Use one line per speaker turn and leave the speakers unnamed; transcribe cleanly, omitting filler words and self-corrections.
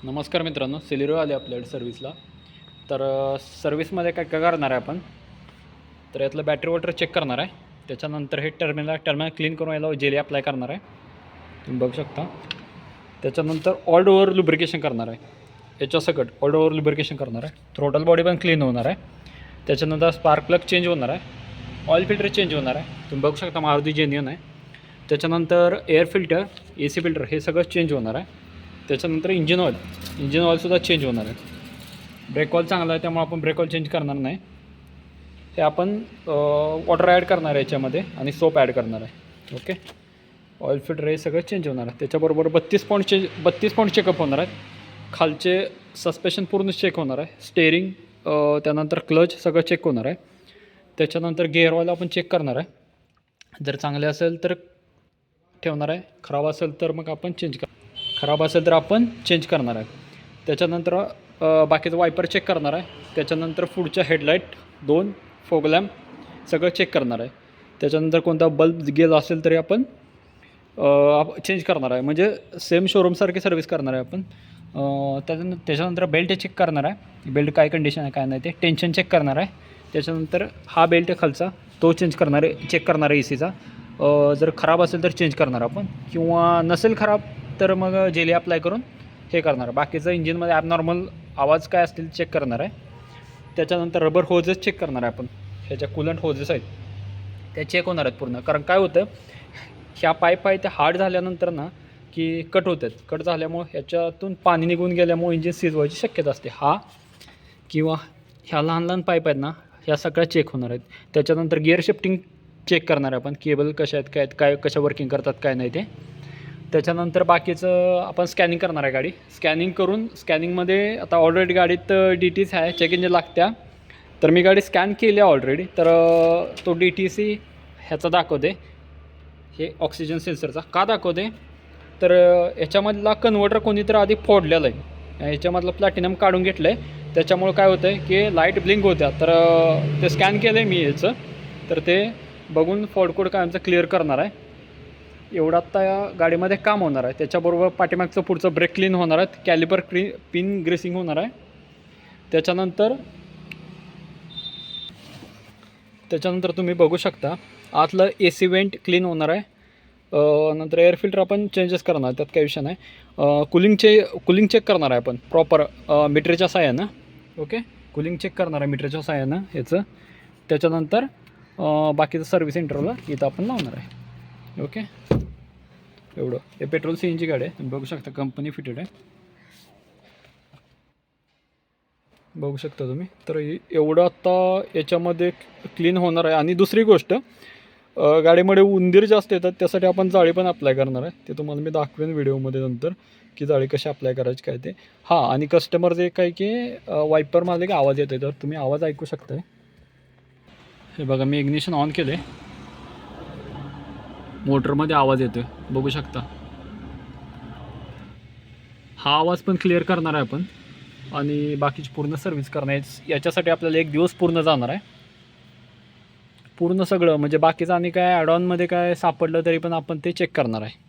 नमस्कार मित्रांनो, सेलिरो आले आपल्याकडे सर्व्हिसला. तर सर्व्हिसमध्ये काय काय करणार आहे आपण, तर यातलं बॅटरी वॉटर चेक करणार आहे. त्याच्यानंतर हे टर्मिनल क्लीन करून याला जेली अप्लाय करणार आहे, तुम्ही बघू शकता. त्याच्यानंतर ऑल ओव्हर लुब्रिकेशन करणार आहे, याच्या सकट ऑल ओव्हर लुब्रिकेशन करणार आहे. थ्रोटल बॉडी पण क्लीन होणार आहे. त्याच्यानंतर स्पार्क प्लग चेंज होणार आहे, ऑइल फिल्टर चेंज होणार आहे, तुम्ही बघू शकता मारुती जेन्युइन आहे. त्याच्यानंतर एअर फिल्टर, AC फिल्टर हे सगळं चेंज होणार आहे. त्याच्यानंतर इंजिन ऑइलसुद्धा चेंज होणार आहे. ब्रेक ऑइल चांगला आहे त्यामुळे आपण ब्रेक ऑइल चेंज करणार नाही. हे आपण वॉटर ॲड करणार आहे याच्यामध्ये आणि सोप ॲड करणार आहे. ओके, ऑइल फिल्टर हे सगळं चेंज होणार आहे. त्याच्याबरोबर 32 पॉईंट चेकअप होणार आहेत. खालचे सस्पेन्शन पूर्ण चेक होणार आहे. स्टेअरिंग, त्यानंतर क्लच सगळं चेक होणार आहे. त्याच्यानंतर गिअर ऑइल आपण चेक करणार आहे. जर चांगले असेल तर ठेवणार आहे, खराब असेल तर मग आपण चेंज करणार आहे. त्याच्यानंतर बाकीचं वायपर चेक करणार आहे. त्याच्यानंतर पुढच्या हेडलाईट, 2 फॉग लॅम्प सगळं चेक करणार आहे. त्याच्यानंतर कोणता बल्ब गेला असेल तरी आपण चेंज करणार आहे, म्हणजे सेम शोरूमसारखी सर्व्हिस करणार आहे आपण. त्याच्यानंतर बेल्ट चेक करणार आहे, बेल्ट काय कंडिशन आहे काय नाही ते. टेन्शन चेक करणार आहे. त्याच्यानंतर हा बेल्ट खालचा तो चेक करणार आहे ACचा. जर खराब असेल तर चेंज करणार आपण, किंवा नसेल खराब तर मग जेली अप्लाय करून हे करणार. बाकीचं इंजिनमध्ये ॲबनॉर्मल आवाज काय असतील चेक करणार आहे. त्याच्यानंतर रबर होजेस चेक करणार आहे आपण. ह्याच्या कुलंट होजेस आहेत त्या चेक होणार आहेत पूर्ण. कारण काय होतं, ह्या पाईप आहे त्या हार्ड झाल्यानंतर ना की कट झाल्यामुळे ह्याच्यातून पाणी निघून गेल्यामुळे इंजिन सीज व्हायची शक्यता असते. किंवा ह्या लहान पाईप आहेत ना, ह्या सगळ्या चेक होणार आहेत. त्याच्यानंतर गिअर शिफ्टिंग चेक करणार आहे आपण, केबल कशा आहेत काय कशा वर्किंग करतात काय नाही ते. त्याच्यानंतर बाकीचं आपण स्कॅनिंग करणार आहे गाडी. स्कॅनिंगमध्ये आता ऑलरेडी गाडीत DTC आहे, चेक इंजिन लागत्या. तर मी गाडी स्कॅन केली आहे ऑलरेडी. तर तो DTC ह्याचा दाखवते, हे ऑक्सिजन सेन्सरचा का दाखवते, तर याच्यामधला कन्व्हर्टर कोणीतरी आधी फोडलेला आहे. याच्यामधलं प्लॅटिनम काढून घेतलं आहे, त्याच्यामुळं काय होतं आहे की लाईट ब्लिंक होत्या. तर ते स्कॅन केलं आहे मी याचं, तर ते बघून फॉल्ट कोड काय आमचं क्लिअर करणार आहे. एवढं आत्ता या गाडीमध्ये काम होणार आहे. त्याच्याबरोबर पाठीमागचं पुढचं ब्रेक क्लीन होणार आहेत, कॅलिपर पिन ग्रेसिंग होणार आहे. त्याच्यानंतर तुम्ही बघू शकता आतलं AC वेंट क्लीन होणार आहे. नंतर एअर फिल्टर आपण चेंजेस करणार, त्यात काही विषय नाही. कुलिंग चेक करणार आहे आपण प्रॉपर मीटरच्या साह्यानं. ओके, कुलिंग चेक करणार आहे मीटरच्या साह्यानं ह्याचं. त्याच्यानंतर बाकीचं सर्व्हिस इंटरव्हला इथं आपण लावणार आहे. ओके, एवढं. हे पेट्रोल CNG गाडी आहे, तुम्ही बघू शकता, कंपनी फिटेड आहे, बघू शकता तुम्ही. तर एवढं आत्ता याच्यामध्ये क्लीन होणार आहे. आणि दुसरी गोष्ट, गाडीमध्ये उंदीर जास्त येतात, त्यासाठी आपण जाळी पण अप्लाय करणार आहे. ते तुम्हाला मी दाखवेन व्हिडिओमध्ये नंतर की जाळी कशी अप्लाय करायची काय ते. आणि कस्टमर जे काय की वायपर मारले की आवाज येतो, तर तुम्ही आवाज ऐकू शकताय. हे बघा, मी इग्निशन ऑन केले, मोटरमध्ये आवाज येतो, बघू शकता. हा आवाज पण क्लिअर करणार आहे आपण. आणि बाकीची पूर्ण सर्व्हिस करणार याच्यासाठी आपल्याला 1 दिवस पूर्ण जाणार आहे. पूर्ण सगळं म्हणजे बाकीचं आणि काय ॲडॉनमध्ये काय सापडलं तरी पण आपण ते चेक करणार आहे.